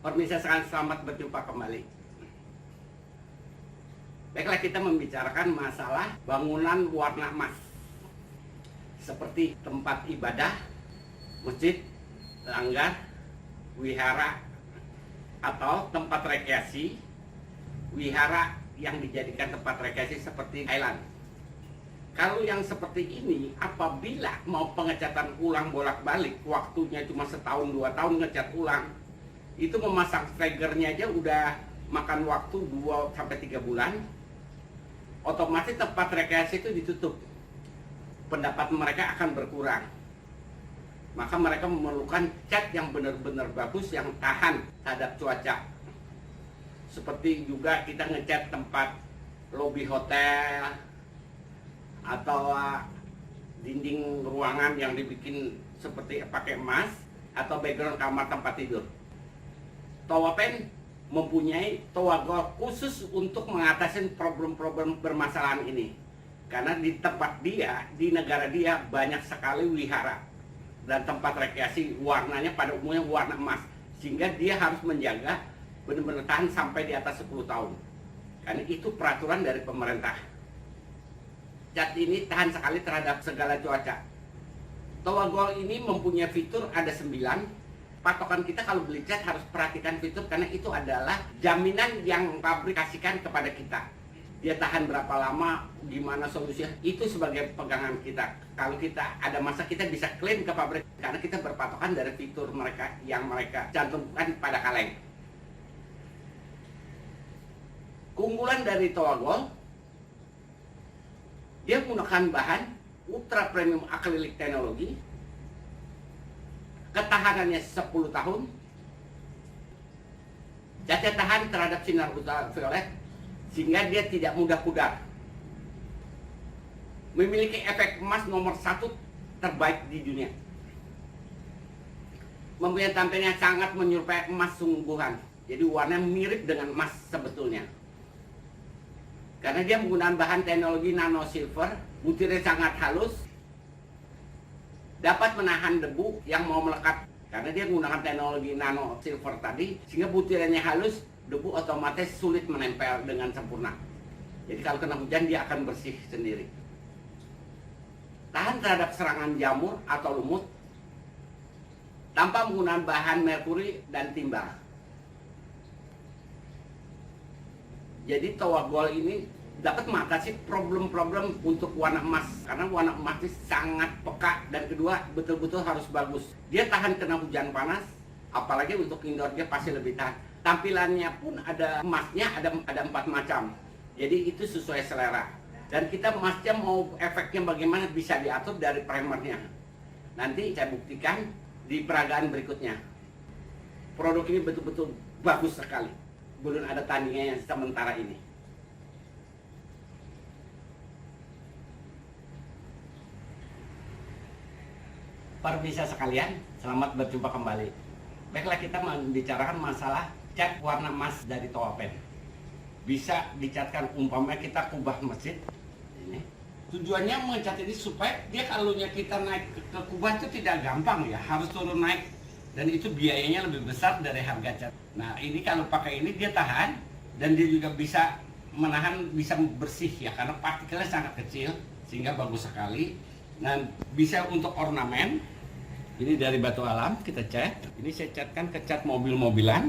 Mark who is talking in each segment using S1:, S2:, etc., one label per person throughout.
S1: Pemirsa sekalian, selamat berjumpa kembali. Baiklah, kita membicarakan masalah bangunan warna emas seperti tempat ibadah, masjid, langgar, wihara, atau tempat rekreasi. Wihara yang dijadikan tempat rekreasi seperti Thailand. Kalau yang seperti ini, apabila mau pengecatan ulang bolak-balik, waktunya cuma setahun 2 tahun ngecat ulang, itu memasang strikernya aja udah makan waktu 2 sampai 3 bulan. Otomatis tempat rekreasi itu ditutup, pendapat mereka akan berkurang. Maka mereka memerlukan cat yang benar-benar bagus, yang tahan terhadap cuaca. Seperti juga kita ngecat tempat lobi hotel atau dinding ruangan yang dibikin seperti pakai emas, atau background kamar tempat tidur. Towapen mempunyai toa gol khusus untuk mengatasi problem-problem bermasalahan ini. Karena di tempat dia, di negara dia banyak sekali wihara dan tempat rekreasi warnanya pada umumnya warna emas. Sehingga dia harus menjaga benar-benar tahan sampai di atas 10 tahun. Karena itu peraturan dari pemerintah. Cat ini tahan sekali terhadap segala cuaca. Toa gol ini mempunyai fitur ada 9. Patokan kita kalau beli cat harus perhatikan fitur, karena itu adalah jaminan yang pabrik kasihkan kepada kita. Dia tahan berapa lama, gimana solusinya, itu sebagai pegangan kita. Kalau kita ada masa, kita bisa klaim ke pabrik, karena kita berpatokan dari fitur mereka yang mereka cantumkan pada kaleng. Keunggulan dari toa gol, dia menggunakan bahan ultra premium akrilik teknologi, ketahanannya 10 tahun, catnya tahan terhadap sinar ultraviolet, sehingga dia tidak mudah pudar. Memiliki efek emas nomor 1 terbaik di dunia. Mempunyai tampilan yang sangat menyerupai emas sungguhan. Jadi warnanya mirip dengan emas sebetulnya. Karena dia menggunakan bahan teknologi nano silver, butirnya sangat halus, dapat menahan debu yang mau melekat. Karena dia menggunakan teknologi nano silver tadi, sehingga butirannya halus, debu otomatis sulit menempel dengan sempurna. Jadi kalau kena hujan dia akan bersih sendiri. Tahan terhadap serangan jamur atau lumut tanpa menggunakan bahan merkuri dan timba. Jadi toa gol ini dapat mengatasi problem-problem untuk warna emas, karena warna emas ini sangat peka, dan kedua betul-betul harus bagus. Dia tahan kena hujan panas, apalagi untuk indoor dia pasti lebih tahan. Tampilannya pun ada emasnya, ada 4 macam. Jadi itu sesuai selera. Dan kita emasnya mau efeknya bagaimana bisa diatur dari primernya. Nanti saya buktikan di peragaan berikutnya. Produk ini betul-betul bagus sekali. Belum ada tandingannya sementara ini. Pemirsa sekalian, selamat berjumpa kembali. Baiklah, kita membicarakan masalah cat warna emas dari Towapen. Bisa dicatkan umpamanya kita kubah masjid. Ini tujuannya mengecat ini supaya dia kalau kita naik ke kubah itu tidak gampang ya, harus turun naik, dan itu biayanya lebih besar dari harga cat. Nah ini kalau pakai ini dia tahan, dan dia juga bisa menahan, bisa bersih ya, karena partikelnya sangat kecil sehingga bagus sekali. Dan bisa untuk ornamen. Ini dari batu alam kita cat. Ini saya catkan ke cat mobil-mobilan.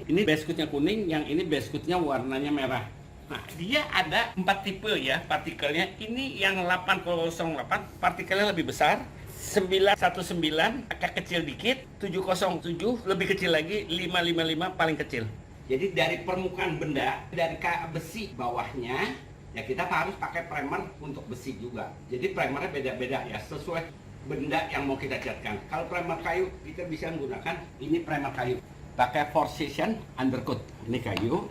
S1: Ini beskutnya kuning, yang ini beskutnya warnanya merah. Nah, dia ada 4 tipe ya partikelnya. Ini yang 808, partikelnya lebih besar. 919 agak kecil dikit, 707 lebih kecil lagi, 555 paling kecil. Jadi dari permukaan benda, dari besi bawahnya, ya kita harus pakai primer untuk besi juga. Jadi primernya beda-beda ya, sesuai benda yang mau kita catkan. Kalau primer kayu, kita bisa menggunakan ini primer kayu. Pakai 4 season undercoat, ini kayu.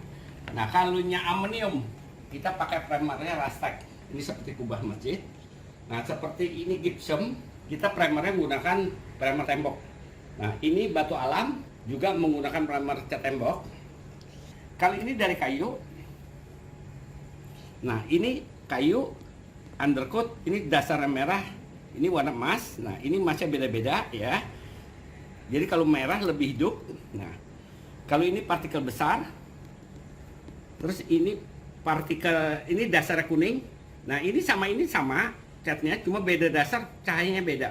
S1: Nah kalau aluminium, kita pakai primernya Rastec. Ini seperti kubah masjid. Nah seperti ini gypsum, kita primernya menggunakan primer tembok. Nah ini batu alam, juga menggunakan primer cat tembok. Kali ini dari kayu. Nah ini kayu undercoat, ini dasarnya merah, ini warna emas. Nah ini emasnya beda-beda ya. Jadi kalau merah lebih hidup. Nah, kalau ini partikel besar, terus ini partikel, ini dasarnya kuning. Nah, ini sama catnya, cuma beda dasar, cahayanya beda.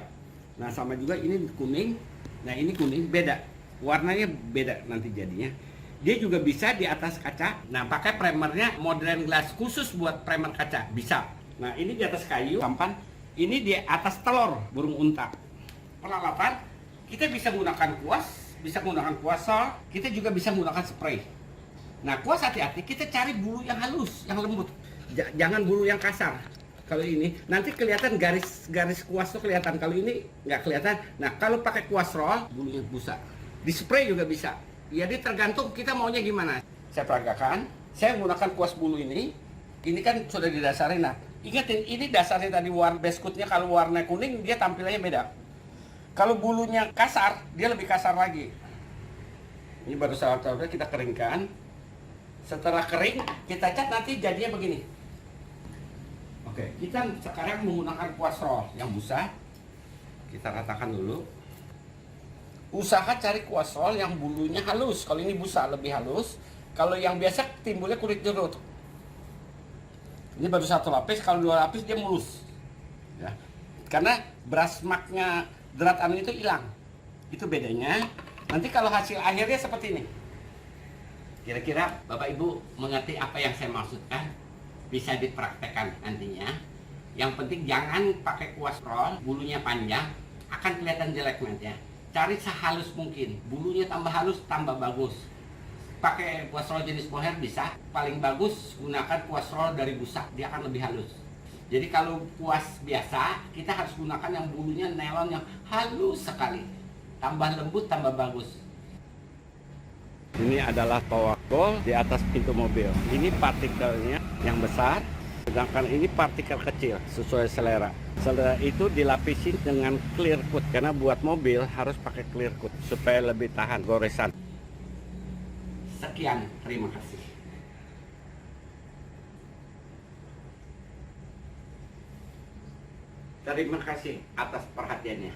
S1: Nah, sama juga ini kuning. Nah, ini kuning, beda. Warnanya beda nanti jadinya. Dia juga bisa di atas kaca. Nah, pakai primernya modern glass khusus buat primer kaca, bisa. Nah, ini di atas kayu, sampan. Ini di atas telur burung unta. Peralatan, kita bisa menggunakan kuas, bisa menggunakan kuasol, kita juga bisa menggunakan spray. Nah, kuas hati-hati, kita cari bulu yang halus, yang lembut. Jangan bulu yang kasar. Kalau ini, nanti kelihatan garis kuas tuh kelihatan. Kalau ini nggak kelihatan. Nah, kalau pakai kuas roll, bulunya busa. Di spray juga bisa. Jadi tergantung kita maunya gimana. Saya peragakan, saya menggunakan kuas bulu ini. Ini kan sudah didasari. Nah, ingatin, ini dasarnya tadi warna beskutnya. Kalau warna kuning, dia tampilannya beda. Kalau bulunya kasar, dia lebih kasar lagi. Ini baru sahabat-sahabat kita keringkan. Setelah kering, kita cat nanti jadinya begini. Oke, kita sekarang menggunakan kuas roll yang busa. Kita ratakan dulu. Usaha cari kuas roll yang bulunya halus. Kalau ini busa lebih halus. Kalau yang biasa timbulnya kulit jeruk. Ini baru satu lapis, kalau dua lapis dia mulus. Ya. Karena brush marknya drat anu itu hilang. Itu bedanya. Nanti kalau hasil akhirnya seperti ini. Kira-kira Bapak Ibu mengerti apa yang saya maksudkan? Bisa dipraktekkan nantinya. Yang penting jangan pakai kuas roll, bulunya panjang, akan kelihatan jelek nanti ya. Cari sehalus mungkin, bulunya tambah halus tambah bagus. Pakai kuas roll jenis mohair bisa, paling bagus gunakan kuas roll dari busa, dia akan lebih halus. Jadi kalau kuas biasa, kita harus gunakan yang bulunya nelon yang halus sekali. Tambah lembut, tambah bagus. Ini adalah towakol di atas pintu mobil. Ini partikelnya yang besar, sedangkan ini partikel kecil sesuai selera. Selera itu dilapisi dengan clear coat karena buat mobil harus pakai clear coat supaya lebih tahan goresan. Sekian, terima kasih. Terima kasih atas perhatiannya.